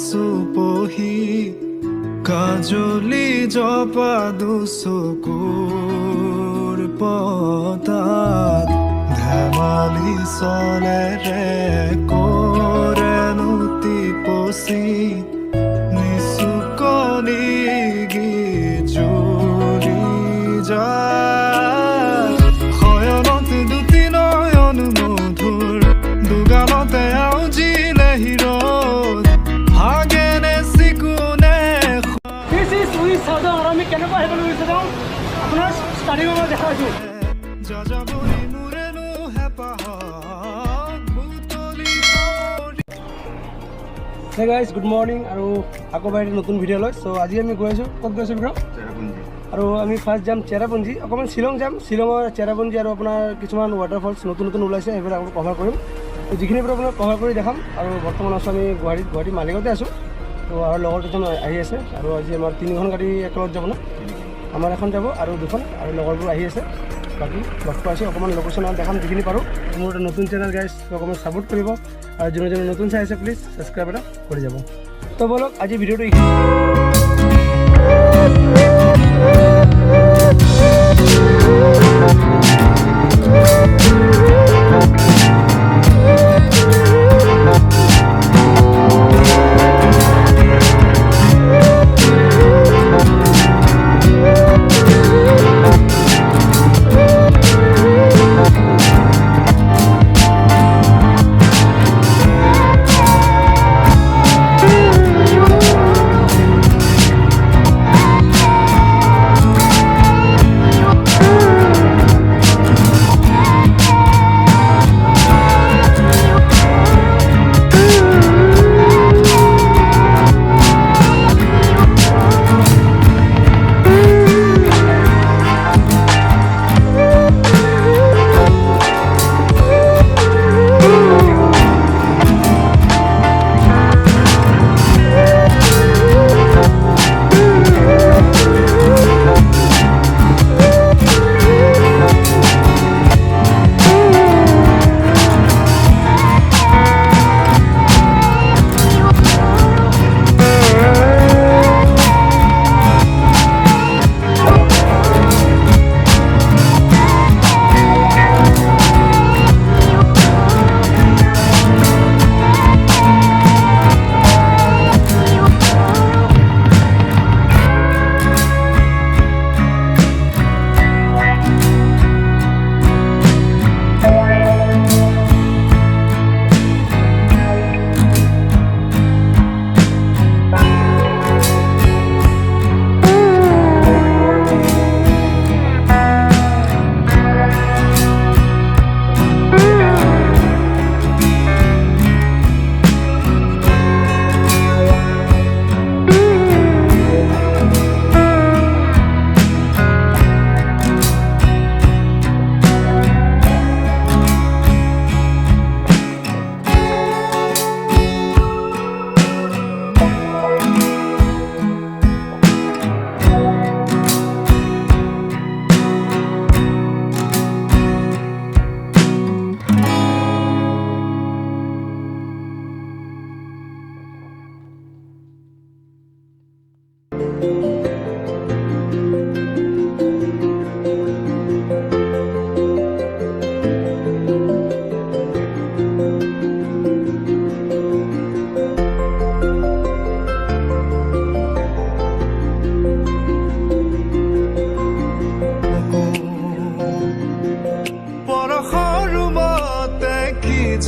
চুপহি কাজলি জপা দুচকুৰ পতাত ধেমালি চলেৰে কৰে নুতি পচি নিচুকনি গিজুৰি যায় শয়নত দুটি নয়ন মধুৰ দুগামতে আউজিলে হিৰত ভাগেনে চিকুনে আমি কেনেকুৱা আহিবলৈ বিচাৰোঁ আপোনাৰ ষ্টাৰ্টিঙৰ পৰা দেখাইছোঁ যাযাবৰী মোৰেনো হেঁপাহত বুটলি হে গাইজ গুড মৰ্ণিং আৰু আকৌ বাৰ নতুন ভিডিঅ' লৈ চ' আজি আমি গৈ আছোঁ ক'ত গৈছোঁ বিক্ৰম আৰু আমি ফাৰ্ষ্ট যাম চেৰাপুঞ্জী অকণমান শ্বিলং যাম শ্বিলঙৰ চেৰাপুঞ্জী আৰু আপোনাৰ কিছুমান ৱাটাৰফলছ নতুন নতুন ওলাইছে সেইবিলাক আপোনাক কভাৰ কৰিম যিখিনি পৰা আপোনাক কভাৰ কৰি দেখাম আৰু বৰ্তমান আছোঁ আমি গুৱাহাটী মালিগাঁৱতে আছোঁ তো আৰু লগৰ দুজন আহি আছে আৰু আজি আমাৰ 3খন গাড়ী একেলগত যাব ন আমাৰ এখন যাব আৰু 2খন আৰু লগৰবোৰ আহি আছে বাকী লগ পাইছোঁ অকণমান লোকেশ্যনত দেখাম যিখিনি পাৰোঁ মোৰ এটা নতুন চেনেল গাইজ অকণমান ছাপোৰ্ট কৰিব আৰু যোনে যোনে নতুন চাই আছে প্লিজ ছাবস্ক্ৰাইব এটা কৰি যাব তো বলক আজি ভিডিঅ'টো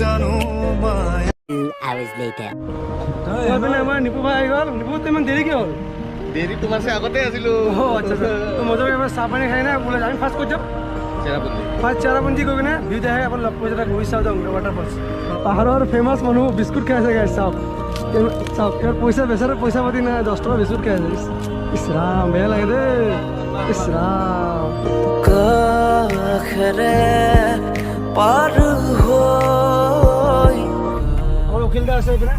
জানো মায়া 2 hours later. আমাৰ নিপু ভাই আহি গ'ল নিপু ইমান দেৰি কি হ'ল দেৰি তোমাৰ চে আগতে আছিলোঁ আচ্ছা তো মজা এবাৰ চাহ পানী খাই না বোলে আমি ফাৰ্ষ্ট ক'ত যাম চেৰাপুঞ্জী গৈ কিনে ভিউতে আহে আপোনাৰ লগ পইচা এটা ঘূৰি চাওঁ যাওঁ ৱাটাৰফলছ পাহাৰৰ ফেমাছ মানুহ বিস্কুট খাই আছে গাইছ চাওক চাওক এবাৰ পইচা বেচাৰে পইচা পাতি নাই 10 টকা বিস্কুট খাই আছে ইছ ৰাম বেয়া লাগে দেই ইছ ৰাম কাখৰে পাৰ হৈ আমাৰ উকিলদা আছে এইপিনে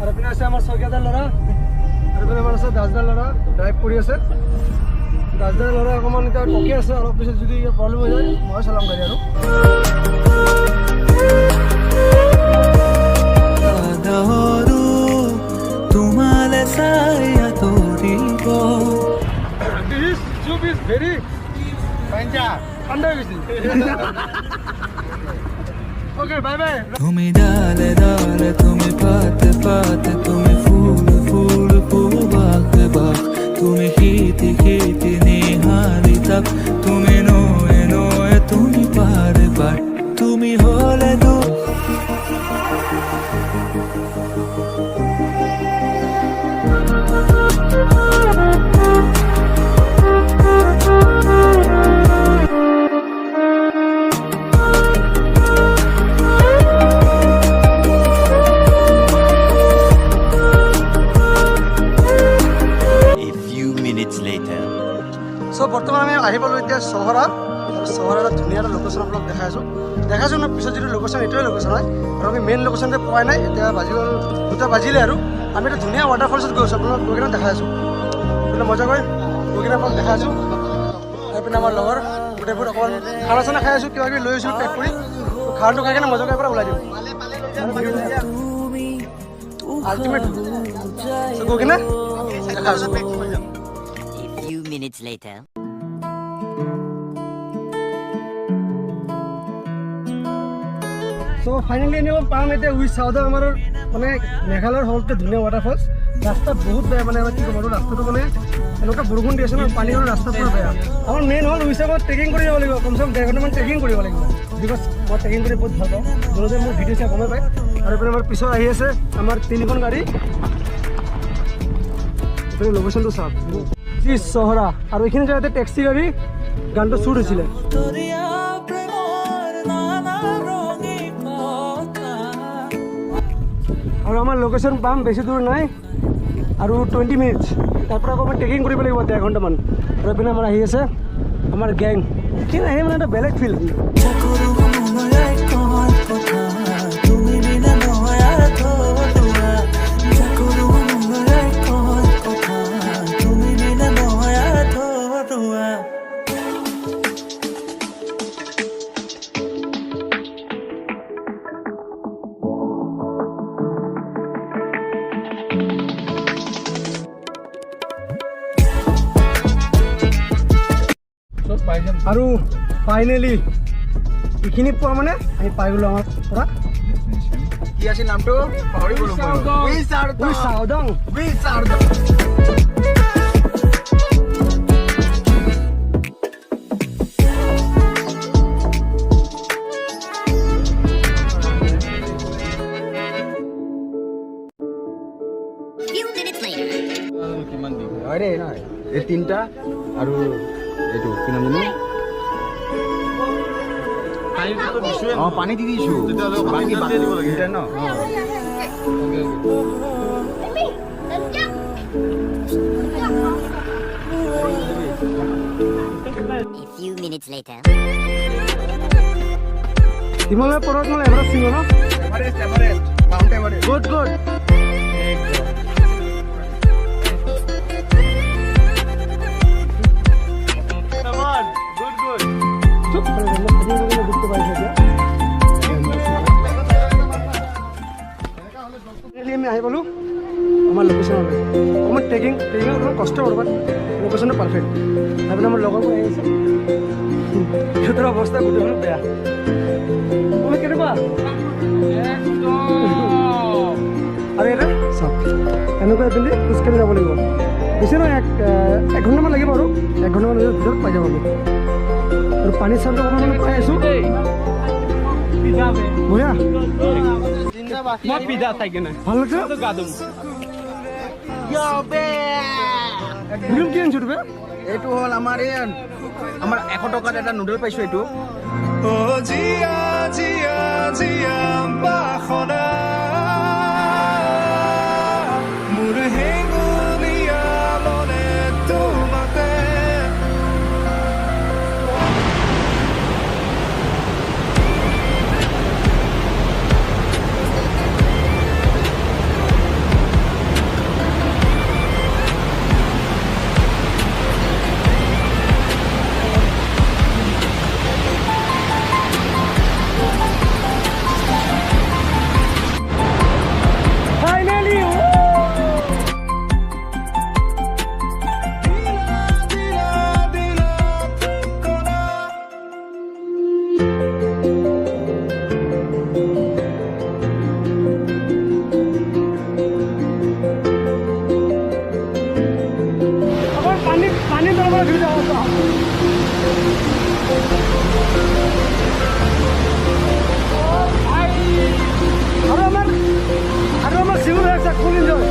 আৰু এইপিনে আছে আমাৰ চৌকিদাৰ ল'ৰা আৰু এইপিনে আমাৰ আছে দাসদাৰ ল'ৰা ড্ৰাইভ কৰি আছে দাসদাৰ ল'ৰা অকণমান এতিয়া টকি আছে অলপ পিছত যদি প্ৰব্লেম হৈ যায় মই চলাম গাড়ী আৰু আদৰো soup is very ঠান্ডা হয়ে গেছে। Okay, bye bye. তুমি ডালে ডালে তুমি পাতে পাতে তুমি ফুল ফুল ফুল বাক বাক তুমি হিতি হিতি নিহারি তাক তুমি নয়ে নয়ে তুমি পারে পার তুমি হলে দু A few minutes later. So বৰ্তমান আমি আহি পালোঁ এতিয়া চহৰা আৰু চহৰা এটা ধুনীয়া এটা লোকেশ্যন আপোনাক দেখাইছোঁ ন পিছত যিটো লোকেশ্যন এইটোৱে লোকেশ্যন হয় আৰু আমি মেইন লোকেশ্যনতে পোৱাই নাই এতিয়া বাজি গ'ল 2টা বাজিলে আৰু আমি এটা ধুনীয়া ৱাটাৰফলছত গৈছোঁ আপোনাক গৈ কিনে দেখাই আছোঁ কিন্তু মজা কৰি গৈ কিনে আপোনাক দেখাই আছোঁ এইপিনে আমাৰ লগৰ গোটেইবোৰ অকণমান খানা চানা খাই আছোঁ কিবা কিবি লৈ আছোঁ পেক কৰি খানাটো খাই কিনে মজা কৰি পৰা ওলাই দিওঁ আল্টিমেট গৈ কিনে দেখাই আছোঁ A few minutes later. So finally আমি পাম এতিয়া উইথ চাউদা আমাৰ মানে মেঘালয়ৰ সবতকৈ ধুনীয়া ৱাটাৰফলছ ৰাস্তা বহুত বেয়া মানে কি ক'ম আৰু ৰাস্তাটো মানে এনেকুৱা বৰষুণ দি আছে ন পানী হ'লে ৰাস্তা পুৰা বেয়া আমাৰ মেইন হ'ল উইচাবত ট্ৰেকিং কৰিব লাগিব কমচে কম 1.5 ঘণ্টামান ট্ৰেকিং কৰিব লাগিব বিকজ মই ট্ৰেকিং কৰি বহুত ভাল পাওঁ যোনে মোৰ ভিডিঅ' চাই গমেই পায় আৰু এইপিনে আমাৰ পিছত আহি আছে আমাৰ 3খন গাড়ী এইপিনে লোকেশ্যনটো চাওক কি চহৰা আৰু এইখিনি জেগাতে টেক্সি গাড়ী গানটো শ্বুট হৈছিলে আৰু আমাৰ লোকেশ্যন পাম বেছি দূৰ নাই আৰু 20 মিনিটছ তাৰ পৰা আকৌ আমাৰ ট্ৰেকিং কৰিব লাগিব 1.5 ঘণ্টামান আৰু এইপিনে আমাৰ আহি আছে আমাৰ গেং এইখিনি আহি মানে এটা বেলেগ ফিল তুমি বিনা নহয় আর থোড়া চাকুরু মঙ্গলে কল কথা তুমি বিনা নহয় আর থোড়া আৰু ফাইনেলি এইখিনি পোৱা মানে আমি পাই গ'লোঁ আমাৰ পৰা কি আছিল নামটো পাহৰি গ'লো চাউদং Few minutes later. কিমান দিম আৰে নাই এই 3টা আৰু এইটো কি নাম জানো পানী দি দিছোঁ বাকী দিব লাগে ন A few minutes later. Himalaya পৰ্বত মানে এভাৰেষ্ট চিঙো ন মাউণ্ট এভাৰেষ্ট গুড গুড আমি আহি পালোঁ আমাৰ লোকেশ্যনলৈ অকণমান ট্ৰেকিঙত অকণমান কষ্ট কৰোঁ বাট লোকেশ্যনটো পাৰফেক্ট তাৰপিছত আমাৰ লগৰবোৰ আহি আছে সিহঁতৰ অৱস্থা গোটেইবোৰ বেয়া তুমি কেনেকুৱা আৰু এটা চাওক এনেকুৱা পিন্ধি খোজকাঢ়ি যাব লাগিব বেছি নহয় 1 ঘণ্টামান লাগিব আৰু 1 ঘণ্টামান ভিতৰত পাই যাব আমি আৰু পানী চাউণ্ডটো অকণমান পাই আছোঁ বঢ়িয়া মই পিঠা চাই কিনে ভাল লাগছে গা ধুম বিলুম কি আনিছোঁ তুমি এইটো হ'ল আমাৰ এই আমাৰ 100 টকাত এটা নুডল পাইছোঁ এইটো অ' জিয়া জিয়া জিয়া বাসনা মোৰ হেঙুলীয়া মনে তোমাতে পৰা ভিউ যাওঁ আৰু আমাৰ চিঙুৰ আছে ফুল এনজয়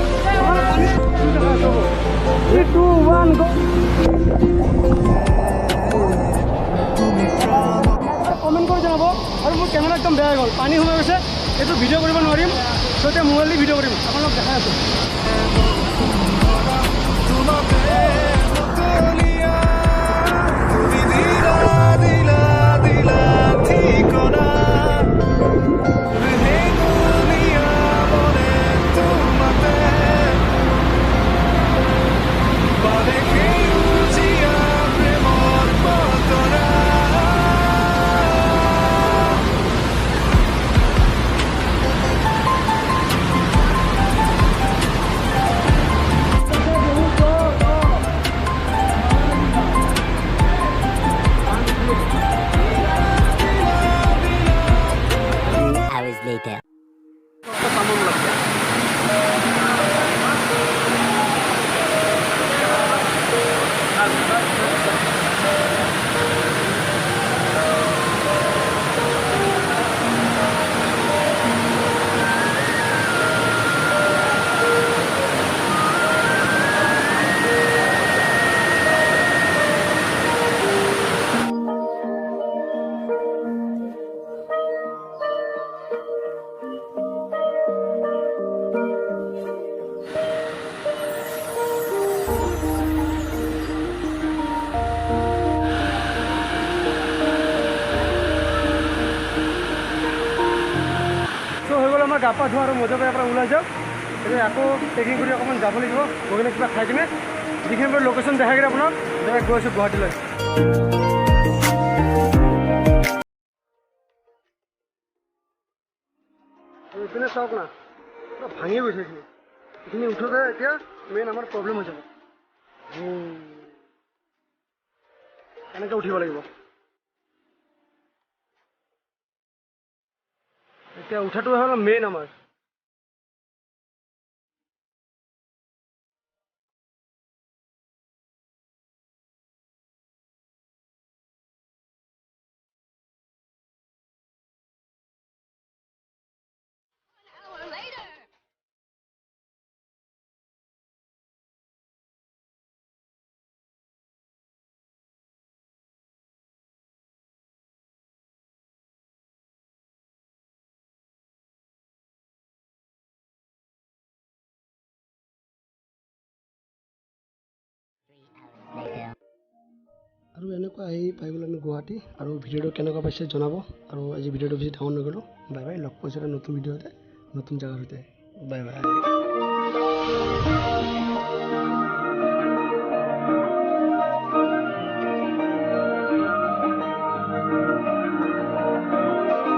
টু ওৱান গো কমেণ্ট কৰি জনাব আৰু মোৰ কেমেৰা একদম বেয়া হৈ গ'ল পানী সোমাই গৈছে এইটো ভিডিঅ' কৰিব নোৱাৰিম ত' এতিয়া মোবাইল দি ভিডিঅ' কৰিম আপোনালোক দেখাই আছোঁ Hours later. আমাৰ গা পা ধোৱা আৰু মজা পৰা পৰা ওলাই যাওক এতিয়া আকৌ ট্ৰেকিং কৰি অকণমান যাব লাগিব গৈ কিনে কিবা খাই কিনে যিখিনি মই লোকেশ্যন দেখাই কিনে আপোনাক ডাইৰেক্ট গৈ আছোঁ গুৱাহাটীলৈ এইপিনে চাওক না পুৰা ভাঙি গৈছে এইখিনি উঠোতে এতিয়া মেইন আমাৰ প্ৰব্লেম হৈ যাব এনেকৈ উঠিব লাগিব এতিয়া উঠাটো হ'ল মেইন আমাৰ আৰু এনেকুৱা আহি পাই গ'লো আমি গুৱাহাটী আৰু ভিডিঅ'টো কেনেকুৱা পাইছে জনাব আৰু আজি ভিডিঅ'টো বেছি ডাঙৰ নগ'লোঁ বাই বাই লগ পাইছোঁ নতুন ভিডিঅ'তে নতুন জেগাৰ সৈতে বাই বাই